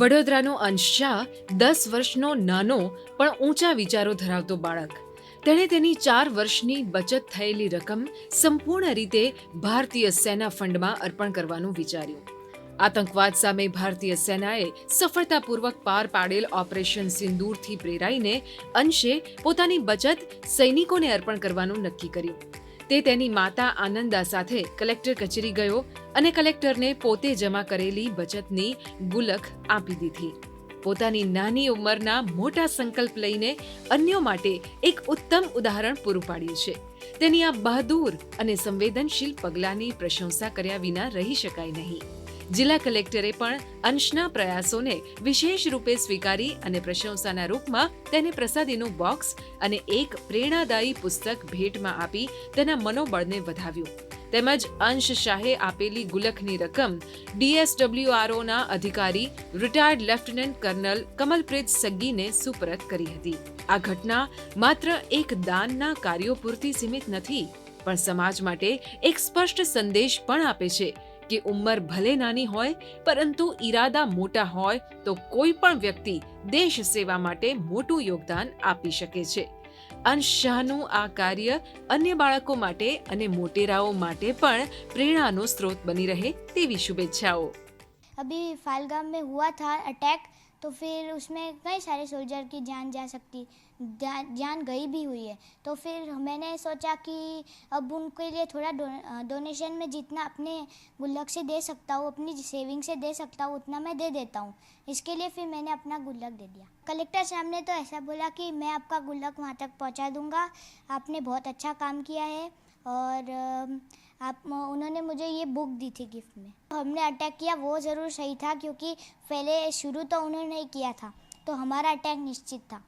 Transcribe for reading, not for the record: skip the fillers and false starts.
વડોદરાનો અંશ શાહ 10 વર્ષનો નાનો પણ ઊંચા વિચારો ધરાવતો બાળક. તેણે તેની 4 વર્ષની બચત થયેલી રકમ સંપૂર્ણ રીતે ભારતીય સેના ફંડમાં અર્પણ કરવાનું વિચાર્યું. આતંકવાદ સામે ભારતીય સેનાએ સફળતાપૂર્વક પાર પાડેલ ઓપરેશન સિંદૂરથી પ્રેરાઈને અંશે પોતાની બચત સૈનિકોને અર્પણ કરવાનું નક્કી કર્યું. તે તેની માતા આનંદા સાથે કલેક્ટર કચેરી ગયો અને કલેક્ટરને પોતે જમા કરેલી બચતની ગુલક આપી દીધી. પોતાની નાની ઉંમરના મોટા સંકલ્પ લઈને અન્યો માટે એક ઉત્તમ ઉદાહરણ પૂરું પાડ્યું છે. તેની આ બહાદુર અને સંવેદનશીલ પગલાંની પ્રશંસા કર્યા વિના રહી શકાય નહીં. જિલ્લા કલેક્ટરે પણ અંશના પ્રયાસોને વિશેષ રૂપે સ્વીકારી અને પ્રશંસાના રૂપમાં તેને પ્રસાદીનું બોક્સ અને એક પ્રેરણાદાયી પુસ્તક ભેટમાં આપી તેના મનોબળને વધાવ્યું. તેમજ અંશ શાહે આપેલી ગુલકની રકમ DSWROના અધિકારી રિટાયર્ડ લેફ્ટનન્ટ કર્નલ કમલપ્રીત સગ્ગીને સુપરત કરી હતી. આ ઘટના માત્ર એક દાનના કાર્યો પૂરતી સીમિત નથી, પણ સમાજ માટે એક સ્પષ્ટ સંદેશ પણ આપે છે કે ઉંમર ભલે નાની હોય, પરંતુ ઈરાદા મોટા હોય તો કોઈ પણ વ્યક્તિ દેશ સેવા માટે મોટું યોગદાન આપી શકે છે. અંશ શાહનું આ કાર્ય અન્ય બાળકો માટે અને મોટેરાઓ માટે પણ પ્રેરણાનો સ્ત્રોત બની રહે તેવી શુભેચ્છાઓ. अभी फालगाम में हुआ था अटैक, तो फिर उसमें कई सारे सोल्जर की जान जा सकती जान गई भी हुई है. तो फिर मैंने सोचा कि अब उनके लिए थोड़ा डोनेशन में जितना अपने गुल्लक से दे सकता हूँ, अपनी सेविंग से दे सकता हूँ, उतना मैं दे देता हूँ. इसके लिए फिर मैंने अपना गुल्लक दे दिया. कलेक्टर साहब ने तो ऐसा बोला कि मैं आपका गुल्लक वहाँ तक पहुँचा दूँगा, आपने बहुत अच्छा काम किया है. और उन्होंने मुझे ये बुक दी थी गिफ्ट में. हमने अटैक किया वो ज़रूर सही था, क्योंकि पहले शुरू तो उन्होंने नहीं किया था, तो हमारा अटैक निश्चित था.